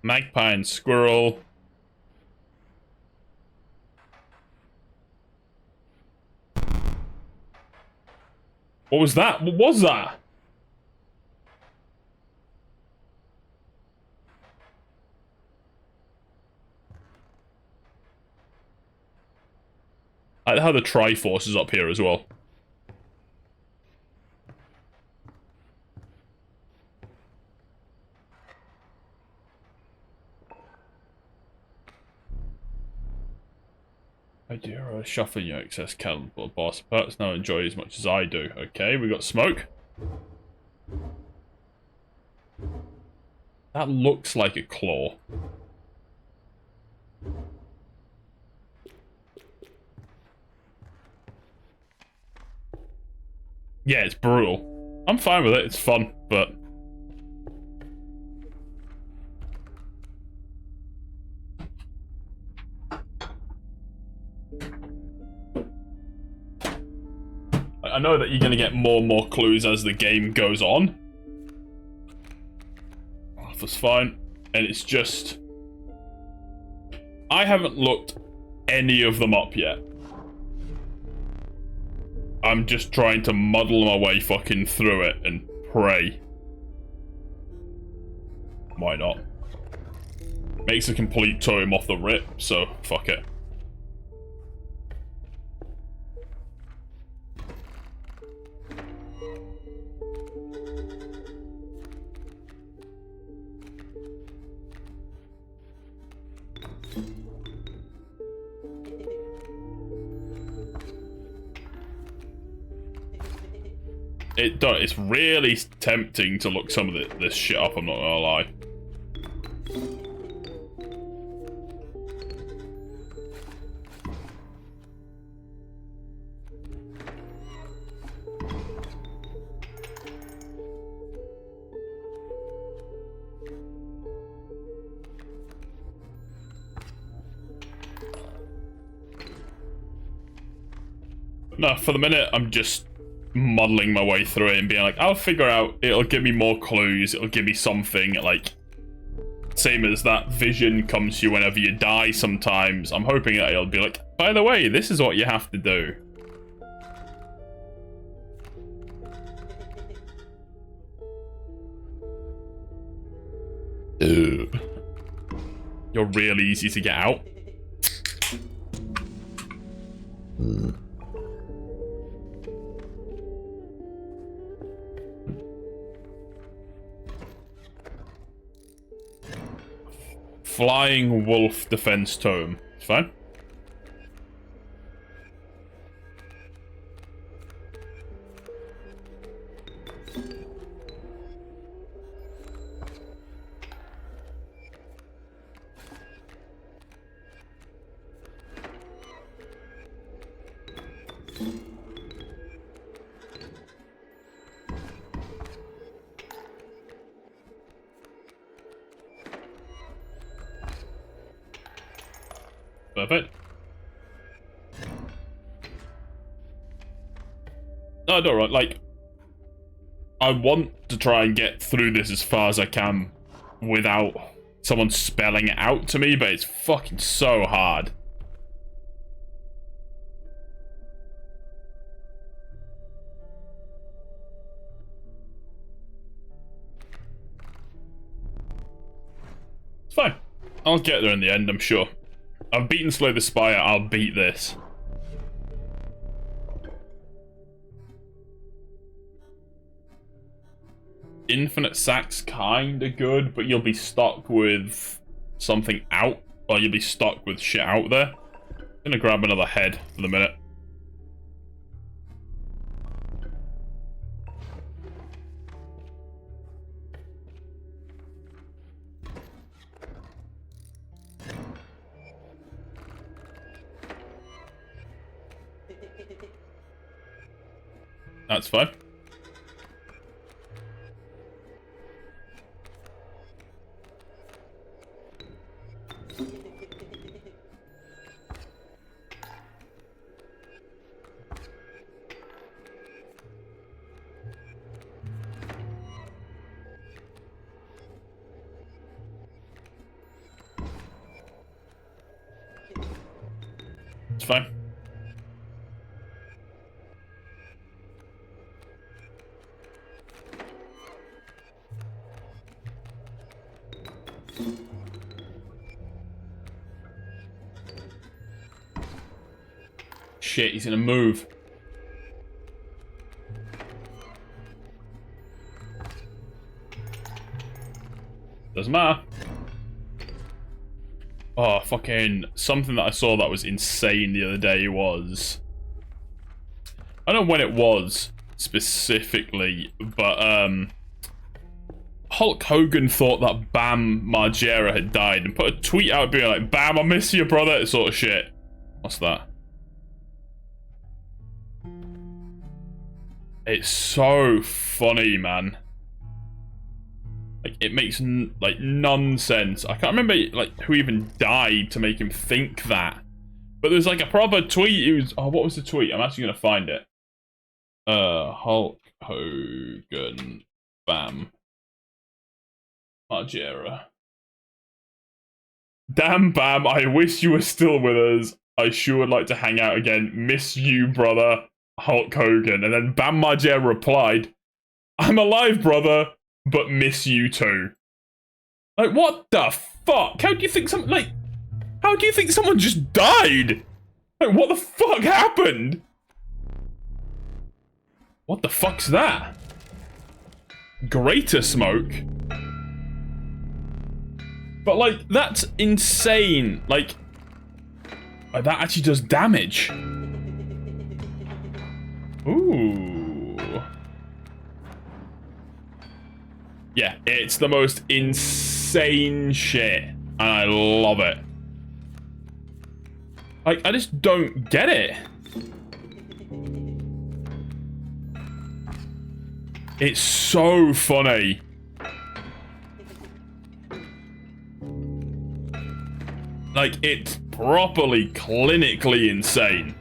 Magpie and squirrel. What was that? What was that? I like how the Triforce is up here as well. I do shuffle your excess calendar, but boss perhaps now enjoy as much as I do. Okay, we got smoke. That looks like a claw. Yeah, it's brutal. I'm fine with it, it's fun, but... I know that you're going to get more and more clues as the game goes on. That's fine. And it's just... I haven't looked any of them up yet. I'm just trying to muddle my way fucking through it and pray. Why not? Makes a complete tome off the rip, so fuck it. It's really tempting to look some of this shit up, I'm not gonna lie. No, for the minute, I'm just muddling my way through it and being like, I'll figure out, it'll give me more clues, it'll give me something, like, same as that vision comes to you whenever you die sometimes. I'm hoping that it'll be like, by the way, this is what you have to do. Ugh. You're real easy to get out. Flying wolf defense tome. It's fine. Perfect. No, don't worry. Like, I want to try and get through this as far as I can without someone spelling it out to me, but it's fucking so hard. It's fine. I'll get there in the end, I'm sure. I've beaten Slay the Spire, I'll beat this. Infinite Sack's kinda good, but you'll be stuck with something out, or you'll be stuck with shit out there. I'm gonna grab another head for the minute. That's fine. fine. Shit, he's gonna move. Doesn't matter. Oh, fucking... Something that I saw that was insane the other day was... I don't know when it was, specifically, but, Hulk Hogan thought that Bam Margera had died and put a tweet out being like, Bam, I miss you, brother, sort of shit. What's that? It's so funny, man. Like, it makes, like, nonsense. I can't remember, like, who even died to make him think that. But there's, like, a proper tweet. It was... Oh, what was the tweet? I'm actually gonna find it. Hulk Hogan. Bam. Margera. Damn, Bam, I wish you were still with us. I sure would like to hang out again. Miss you, brother. Hulk Hogan. And then Bam Margera replied, I'm alive, brother, but miss you too. Like, what the fuck? How do you think how do you think someone just died? Like, what the fuck happened? What the fuck's that? Greater smoke? But, like, that's insane. Like, that actually does damage. Ooh. Yeah, it's the most insane shit. And I love it. Like, I just don't get it. It's so funny. Like, it's properly, clinically insane.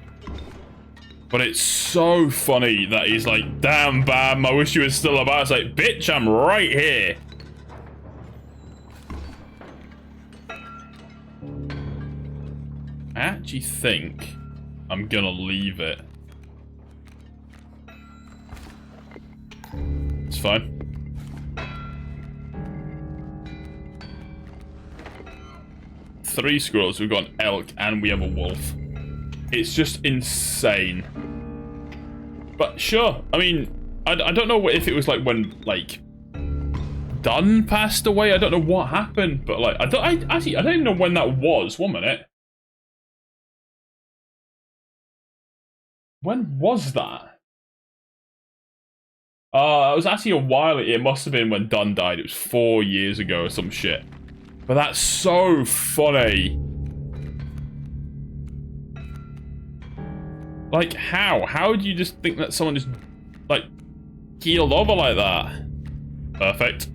But it's so funny that he's like, damn, Bam, I wish you were still about. It's like, bitch, I'm right here. I actually think I'm gonna leave it. It's fine. Three squirrels, we've got an elk, and we have a wolf. It's just insane. But sure, I mean, I don't know if it was like when, like, Dunn passed away. I don't know what happened, but like, I don't even know when that was. 1 minute. When was that? It was actually a while. It must have been when Dunn died. It was 4 years ago or some shit. But that's so funny. Like, how? How do you just think that someone just, like, keeled over like that? Perfect.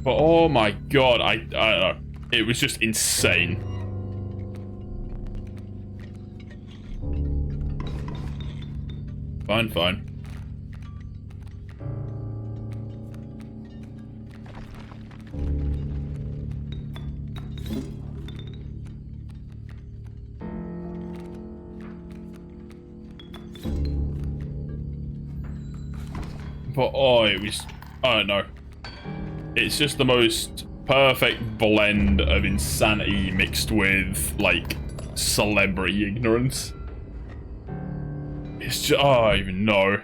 But oh my god, I don't know. It was just insane. Fine, fine. But oh, it was, I don't know. It's just the most perfect blend of insanity mixed with, like, celebrity ignorance. It's just, oh, I don't even know.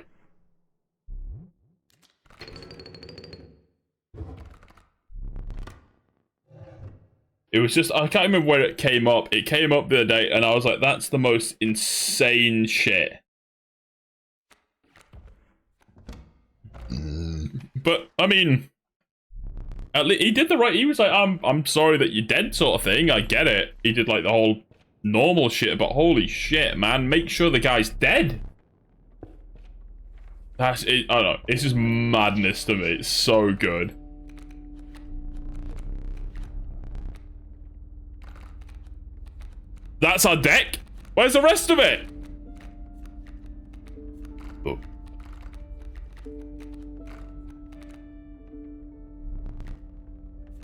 It was just, I can't remember where it came up. It came up the other day, and I was like, that's the most insane shit. But, I mean, at least he did the right, he was like, I'm sorry that you're dead sort of thing, I get it. He did like the whole normal shit, but holy shit, man, make sure the guy's dead. That's it, I don't know, it's just madness to me, it's so good. That's our deck? Where's the rest of it? Oh.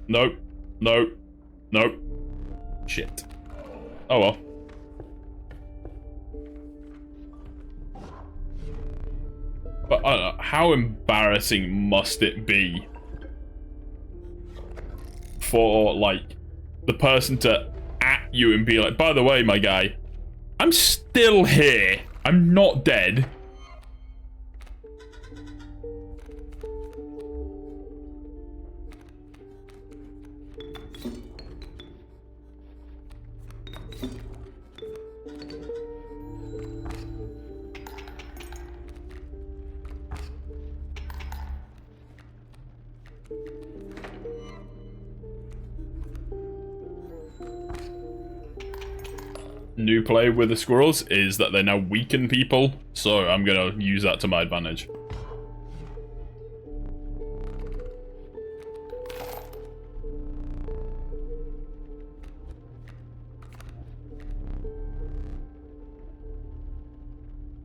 Nope. Nope. Nope. Shit. Oh well. But I don't know, how embarrassing must it be for, like, the person to at you and be like, by the way, my guy, I'm still here. I'm not dead. New play with the squirrels is that they now weaken people, so I'm gonna use that to my advantage.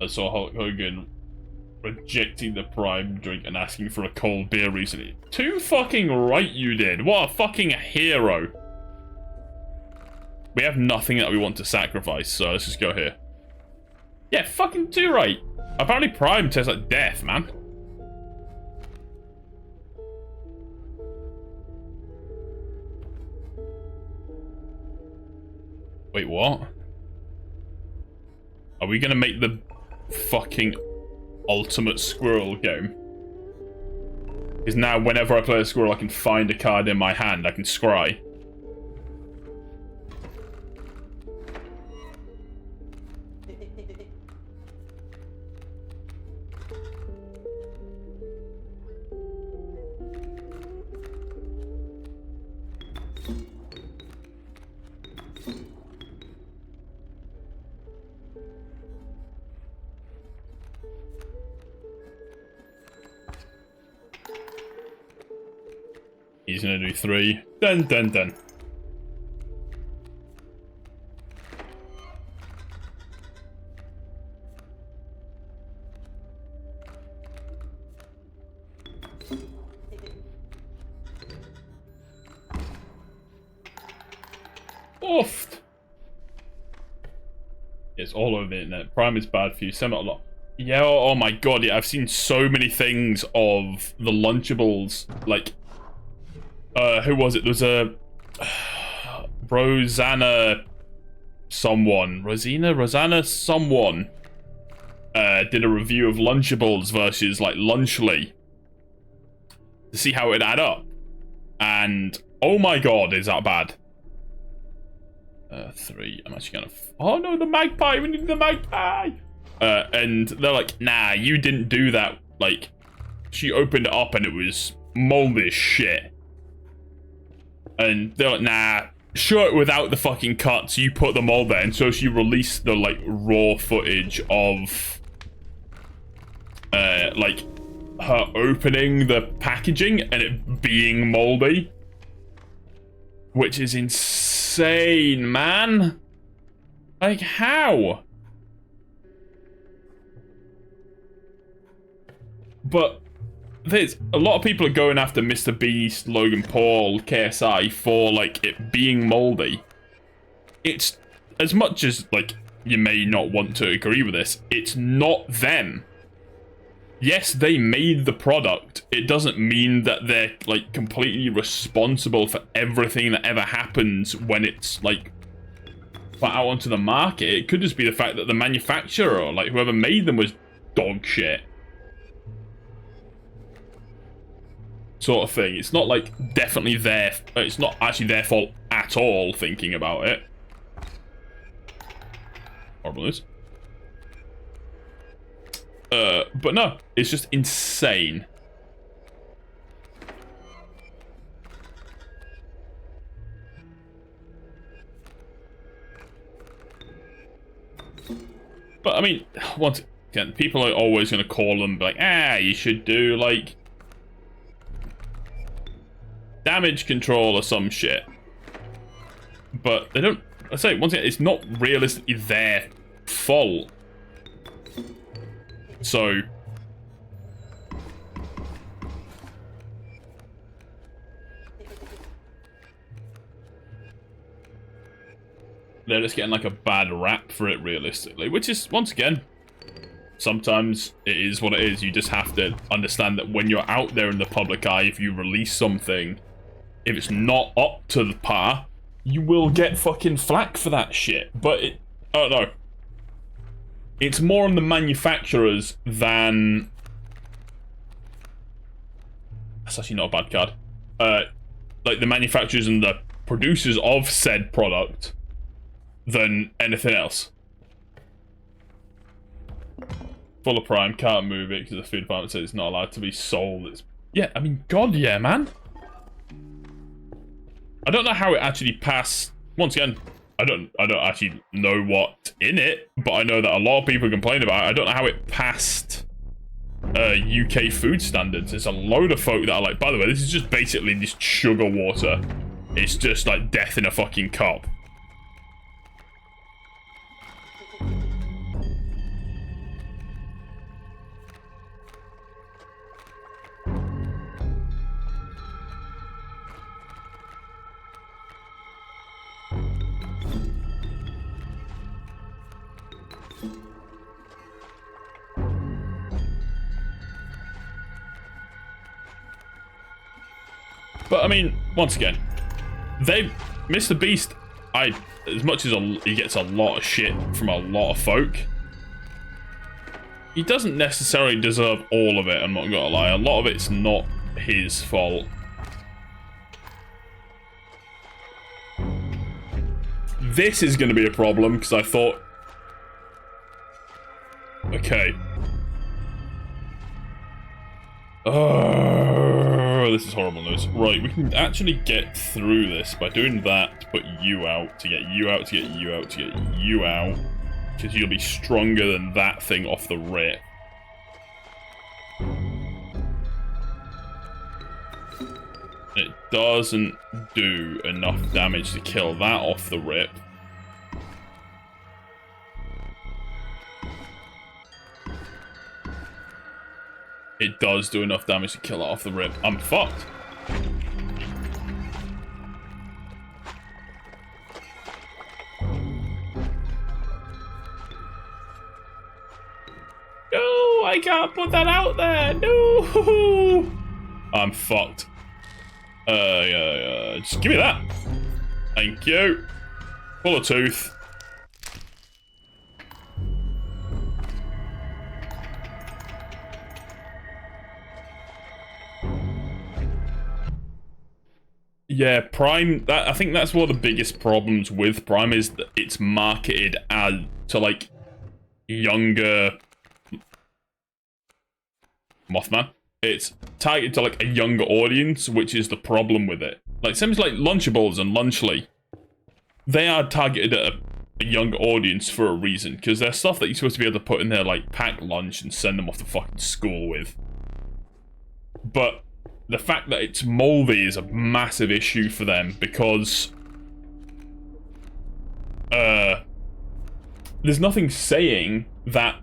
I saw Hulk Hogan rejecting the prime drink and asking for a cold beer recently. Too fucking right you did. What a fucking hero. We have nothing that we want to sacrifice, so let's just go here. Yeah, fucking too right. Apparently prime tastes like death, man. Wait, what? Are we gonna make the fucking ultimate squirrel game? Because now whenever I play a squirrel, I can find a card in my hand. I can scry. He's gonna do 3. Dun dun dun. Oofed. It's all over the internet. Prime is bad for you. Send it a lot. Yeah, oh my god, yeah, I've seen so many things of the Lunchables, like, who was it? There was a Rosanna someone did a review of Lunchables versus like Lunchly to see how it add up, and oh my god, is that bad. 3. I'm actually gonna oh no, the magpie, we need the magpie. And they're like, nah, you didn't do that. Like, she opened it up and it was moldy as shit. And they're like, nah, show it without the fucking cuts. You put them all there. And so she released the, like, raw footage of, like, her opening the packaging and it being moldy. Which is insane, man. Like, how? But there's a lot of people are going after Mr. Beast, Logan Paul, KSI for, like, it being moldy. It's, as much as, like, you may not want to agree with this, it's not them. Yes, they made the product. It doesn't mean that they're, like, completely responsible for everything that ever happens when it's, like, put out onto the market. It could just be the fact that the manufacturer or, like, whoever made them was dog shit. Sort of thing. It's not like definitely their, it's not actually their fault at all, thinking about it. Horrible news. But no, it's just insane. But I mean, once again, people are always going to call them like, you should do like damage control or some shit. But they don't, I say once again, it's not realistically their fault. So they're just getting like a bad rap for it realistically, which is, once again, sometimes it is what it is. You just have to understand that when you're out there in the public eye, if you release something, if it's not up to the par, you will get fucking flack for that shit. But I don't know. It's more on the manufacturers than... That's actually not a bad card. Like the manufacturers and the producers of said product than anything else. Full of prime, can't move it because the food department says it's not allowed to be sold. Yeah, I mean, God, yeah, man. I don't know how it actually passed. Once again, I don't actually know what's in it, but I know that a lot of people complain about it. I don't know how it passed UK food standards. There's a load of folk that are like, by the way, this is just basically just sugar water. It's just like death in a fucking cup. But I mean, once again, Mr. Beast, as much as he gets a lot of shit from a lot of folk, he doesn't necessarily deserve all of it, I'm not gonna lie. A lot of it's not his fault. This is gonna be a problem, because I thought... Okay. This is horrible news. Right, we can actually get through this by doing that to put you out, to get you out, to get you out, to get you out. Because you'll be stronger than that thing off the rip. It doesn't do enough damage to kill that off the rip. It does do enough damage to kill it off the rip. I'm fucked. No, I can't put that out there. No, I'm fucked. Just give me that. Thank you. Full of tooth. Yeah, Prime, I think that's one of the biggest problems with Prime is that it's marketed as to like younger Mothman. It's targeted to like a younger audience, which is the problem with it. Like things like Lunchables and Lunchly, they are targeted at a younger audience for a reason, because they're stuff that you're supposed to be able to put in their like packed lunch and send them off to fucking school with. But the fact that it's moldy is a massive issue for them, because there's nothing saying that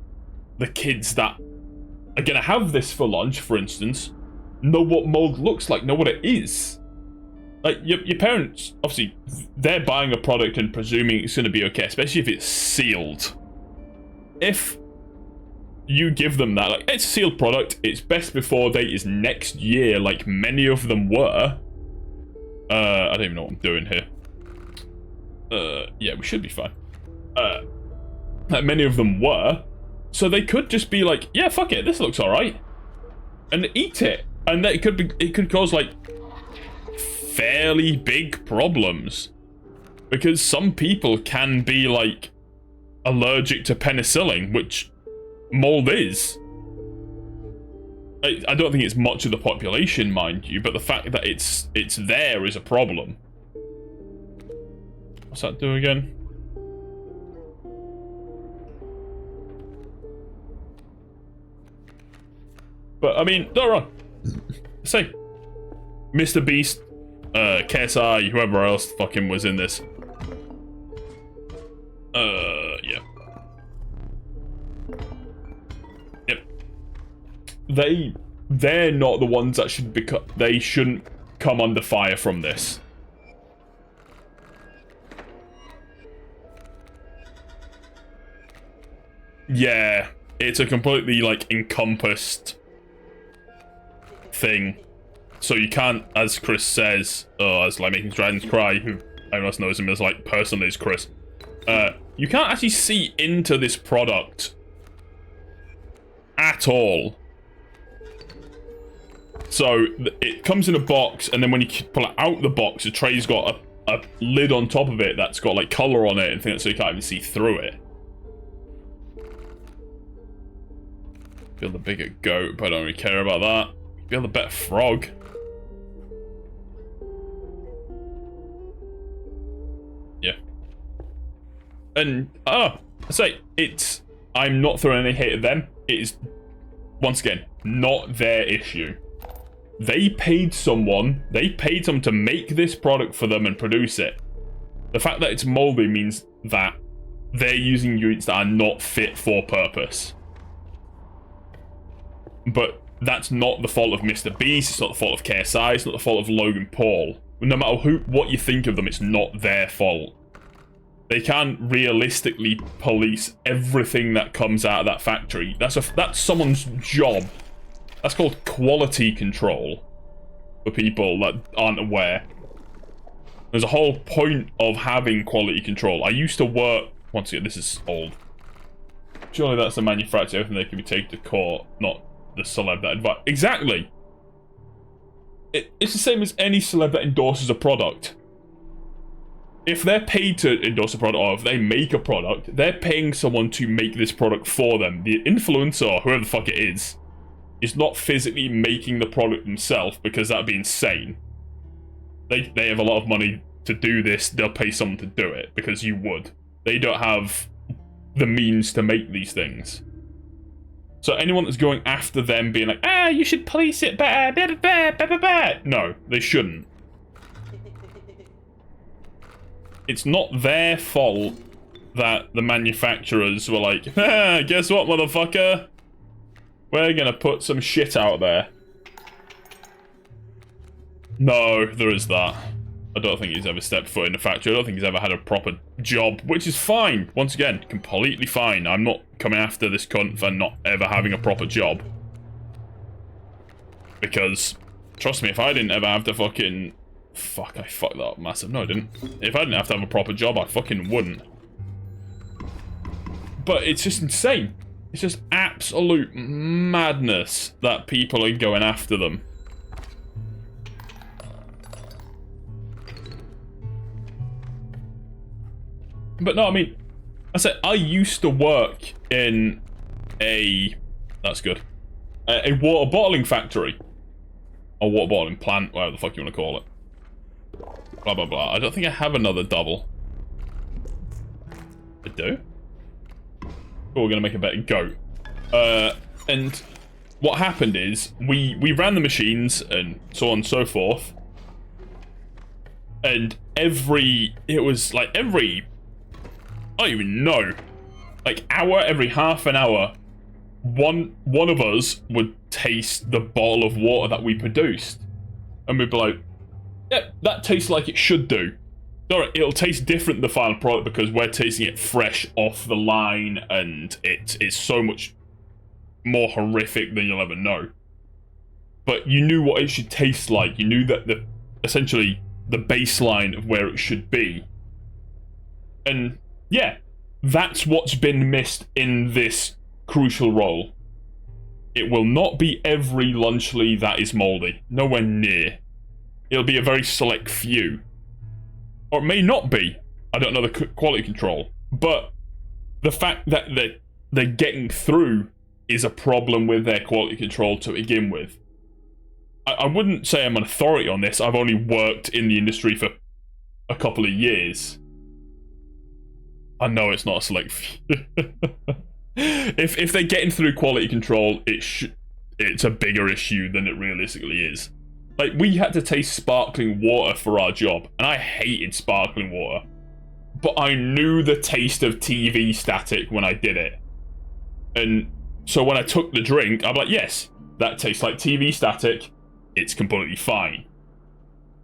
the kids that are gonna have this for lunch, for instance, know what mold looks like, know what it is. Like, your parents, obviously, they're buying a product and presuming it's gonna be okay, especially if it's sealed. If you give them that, like, it's a sealed product, its best before date is next year, like many of them were. I don't even know what I'm doing here. Yeah, we should be fine. Like many of them were. So they could just be like, yeah, fuck it, this looks alright. And eat it. And that it could cause, like, fairly big problems. Because some people can be, like, allergic to penicillin, which mold is. I don't think it's much of the population, mind you, but the fact that it's there is a problem. What's that do again? But I mean, don't run. Say, Mr. Beast, KSI, whoever else fucking was in this. Yeah. Yep. They're not the ones that should they shouldn't come under fire from this. Yeah, it's a completely, like, encompassed thing. So you can't, as Chris says, as, like, making dragons cry, who everyone else knows him as, like, personally as Chris, you can't actually see into this product at all. So it comes in a box, and then when you pull it out the box, the tray's got a lid on top of it that's got, like, color on it and things, so you can't even see through it. Build a bigger goat, but I don't really care about that. Build a better frog. Yeah. And, I say, I'm not throwing any hate at them. It is, once again, not their issue. They paid someone to make this product for them and produce it. The fact that it's moldy means that they're using units that are not fit for purpose. But that's not the fault of Mr. Beast, it's not the fault of KSI, it's not the fault of Logan Paul. No matter what you think of them, it's not their fault. They can't realistically police everything that comes out of that factory. That's someone's job. That's called quality control, for people that aren't aware. There's a whole point of having quality control. I used to work... Once again, this is old. Surely that's the manufacturer, everything they can be taken to court, not the celeb that advise. Exactly! It's the same as any celeb that endorses a product. If they're paid to endorse a product, or if they make a product, they're paying someone to make this product for them. The influencer, or whoever the fuck it is not physically making the product themselves, because that'd be insane. They have a lot of money to do this, they'll pay someone to do it, because you would. They don't have the means to make these things. So anyone that's going after them being like, you should police it better, no, they shouldn't. It's not their fault that the manufacturers were like, guess what, motherfucker? We're gonna put some shit out there. No, there is that. I don't think he's ever stepped foot in the factory. I don't think he's ever had a proper job, which is fine. Once again, completely fine. I'm not coming after this cunt for not ever having a proper job. Because, trust me, if I didn't ever have to fucking... Fuck, I fucked that up massive. No, I didn't. If I didn't have to have a proper job, I fucking wouldn't. But it's just insane. It's just absolute madness that people are going after them. But no, I mean, I said I used to work in a... That's good. A water bottling factory. Or water bottling plant, whatever the fuck you want to call it. Blah, blah, blah. I don't think I have another double. I do? Oh, we're going to make a better goat. And what happened is, we ran the machines and so on and so forth. And it was like every... I don't even know. Like every half an hour, one of us would taste the bottle of water that we produced. And we'd be like, yeah, that tastes like it should do. Alright, it'll taste different than the final product because we're tasting it fresh off the line and it's so much more horrific than you'll ever know. But you knew what it should taste like. You knew that essentially the baseline of where it should be. And yeah, that's what's been missed in this crucial role. It will not be every lunchly that is moldy. Nowhere near. It'll be a very select few. Or it may not be. I don't know the quality control. But the fact that they're getting through is a problem with their quality control to begin with. I wouldn't say I'm an authority on this. I've only worked in the industry for a couple of years. I know it's not a select few. If they're getting through quality control, it's a bigger issue than it realistically is. Like, we had to taste sparkling water for our job, and I hated sparkling water. But I knew the taste of TV static when I did it. And so when I took the drink, I'm like, yes, that tastes like TV static. It's completely fine.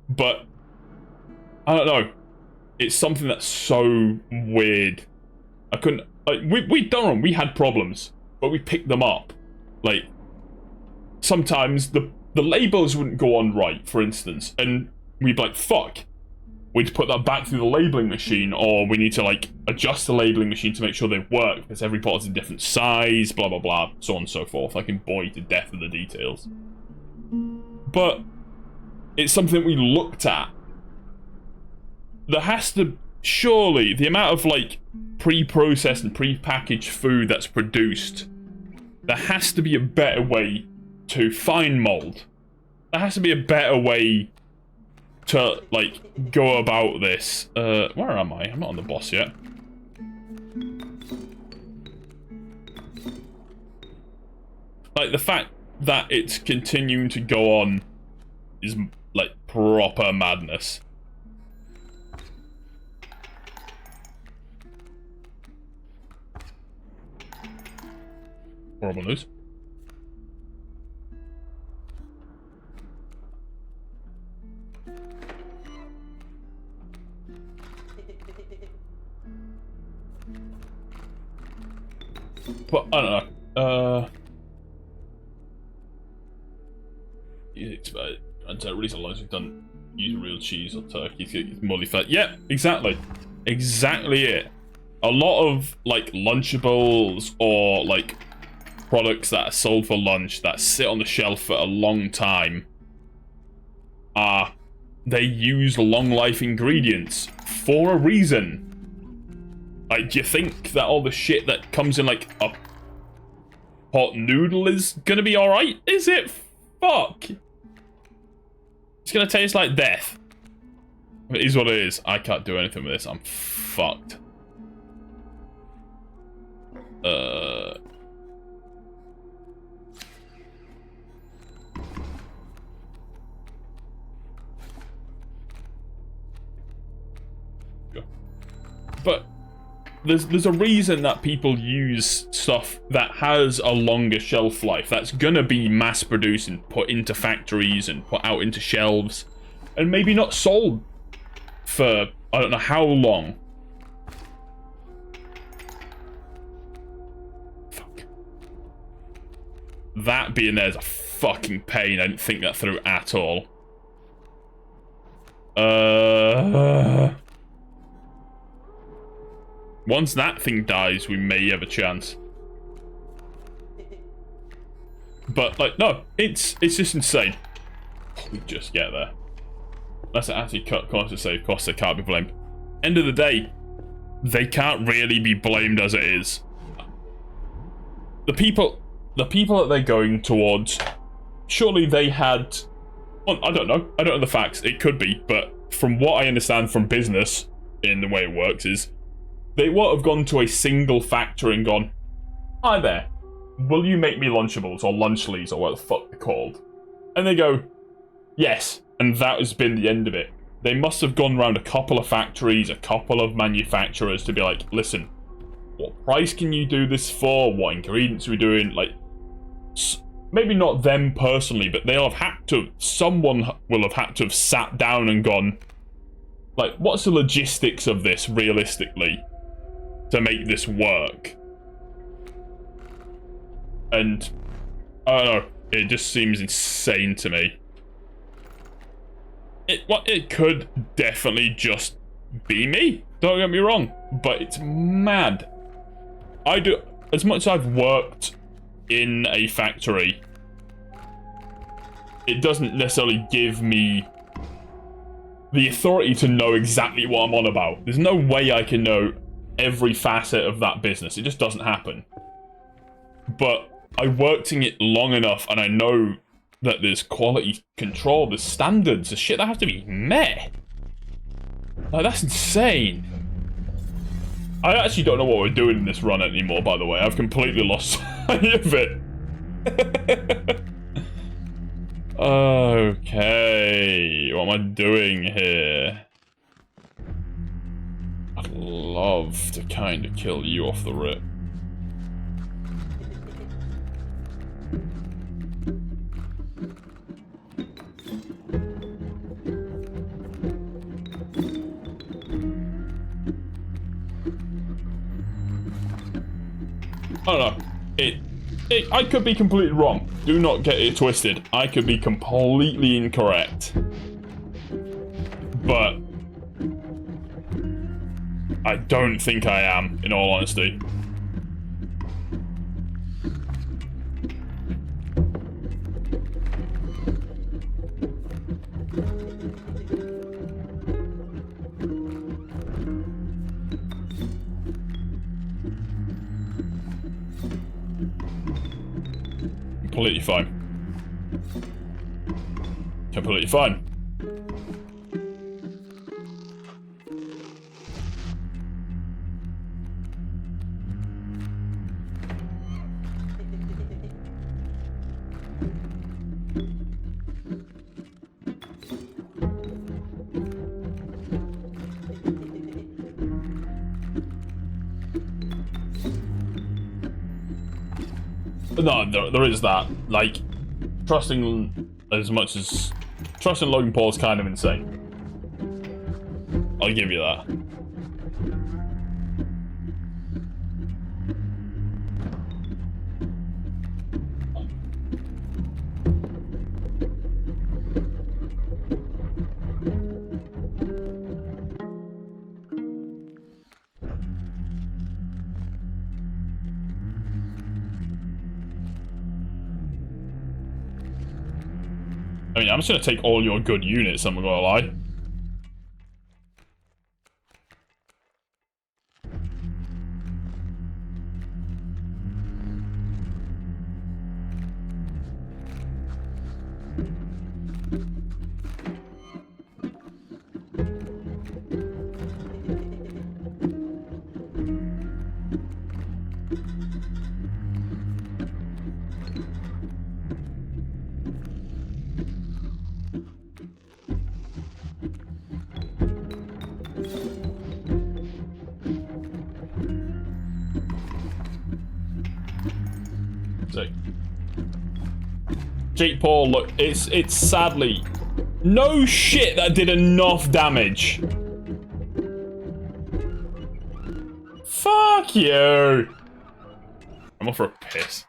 But, I don't know. It's something that's so weird. Like, we don't know, we had problems, but we picked them up. Like, sometimes the labels wouldn't go on right, for instance, and we'd be like, fuck. We'd put that back through the labeling machine, or we need to, like, adjust the labeling machine to make sure they work, because every bottle's a different size, blah, blah, blah, so on and so forth. I can bore you to death with the details. But it's something we looked at. There has to... Surely, the amount of, like, pre-processed and pre-packaged food that's produced, there has to be a better way to find mold. There has to be a better way to, like, go about this. Where am I? I'm not on the boss yet. Like, the fact that it's continuing to go on is, like, proper madness. Horrible news. But I don't know. It's really long as we've done use real cheese or turkey to get molly fat. Yeah, exactly. Exactly it. A lot of like Lunchables or like products that are sold for lunch that sit on the shelf for a long time they use long life ingredients for a reason. Like, do you think that all the shit that comes in like a pot noodle is gonna be alright? Is it? Fuck. It's gonna taste like death. It is what it is. I can't do anything with this. I'm fucked. But there's a reason that people use stuff that has a longer shelf life, that's gonna be mass produced and put into factories and put out into shelves and maybe not sold for I don't know how long. Fuck. That being there is a fucking pain. I didn't think that through at all. Once that thing dies, we may have a chance. But, like, no, it's just insane. We just get there. Unless it actually cut costs to save costs, they can't be blamed. End of the day, they can't really be blamed as it is. The people that they're going towards, surely they had... Well, I don't know. I don't know the facts. It could be, but from what I understand from business, in the way it works, is they won't have gone to a single factory and gone, "Hi there, will you make me Lunchables or Lunchleys or what the fuck they're called?" And they go, "Yes," and that has been the end of it. They must have gone around a couple of factories, a couple of manufacturers to be like, "Listen, what price can you do this for? What ingredients are we doing?" Like, maybe not them personally, but they'll have had to, someone will have had to have sat down and gone, like, what's the logistics of this realistically to make this work? And I don't know, it just seems insane to me. It could definitely just be me, don't get me wrong, but it's mad. I do, as much as I've worked in a factory, it doesn't necessarily give me the authority to know exactly what I'm on about. There's no way I can know every facet of that business. It just doesn't happen. But I worked in it long enough, and I know that there's quality control, there's standards, there's shit that has to be met. Like, that's insane. I actually don't know what we're doing in this run anymore, by the way. I've completely lost sight of it. Okay, what am I doing here? I'd love to kind of kill you off the rip. I don't know. I could be completely wrong. Do not get it twisted. I could be completely incorrect. But I don't think I am, in all honesty. Completely fine. Completely fine. No, there is that. Like, trusting Logan Paul is kind of insane. I'll give you that. I mean, I'm just gonna take all your good units, I'm not gonna lie. Jake Paul, look, it's sadly no shit that did enough damage. Fuck you. I'm off for a piss.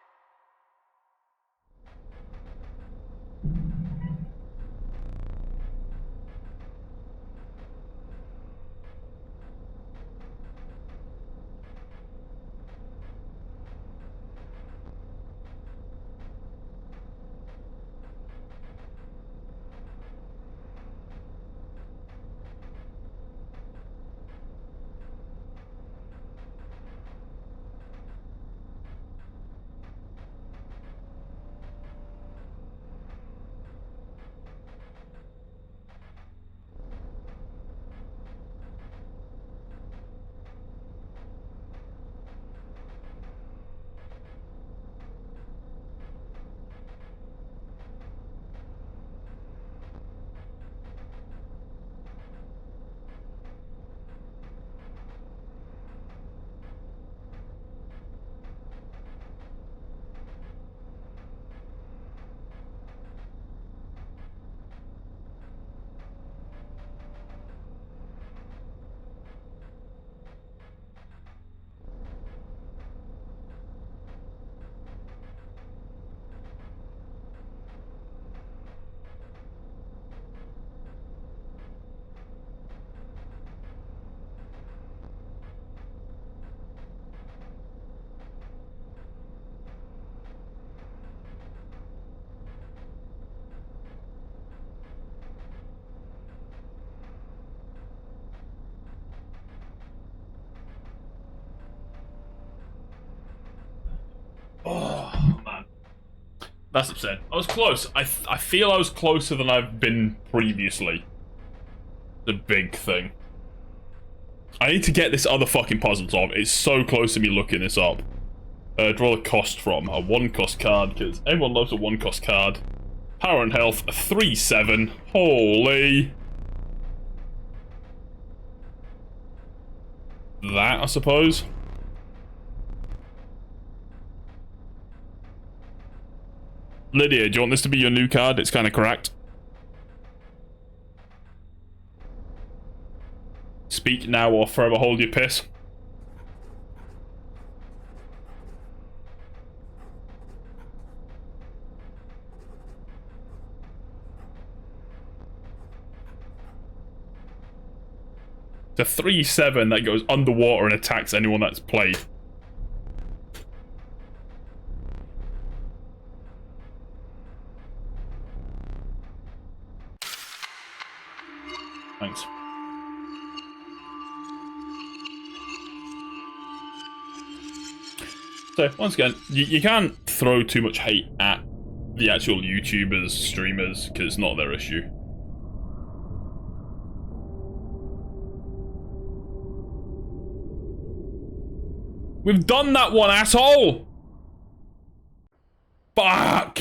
Oh, man. That's upsetting. I was close. I feel I was closer than I've been previously. The big thing. I need to get this other fucking puzzle solved. It's so close to me looking this up. Draw the cost from a 1-cost card, because everyone loves a 1-cost card. Power and health, 3-7. Holy. That, I suppose. Lydia, do you want this to be your new card? It's kind of cracked. Speak now or forever hold your piss. It's a 3/7 that goes underwater and attacks anyone that's played. Thanks. So, once again, you can't throw too much hate at the actual YouTubers, streamers, because it's not their issue. We've done that one, asshole! Fuck!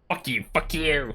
Fuck you, fuck you.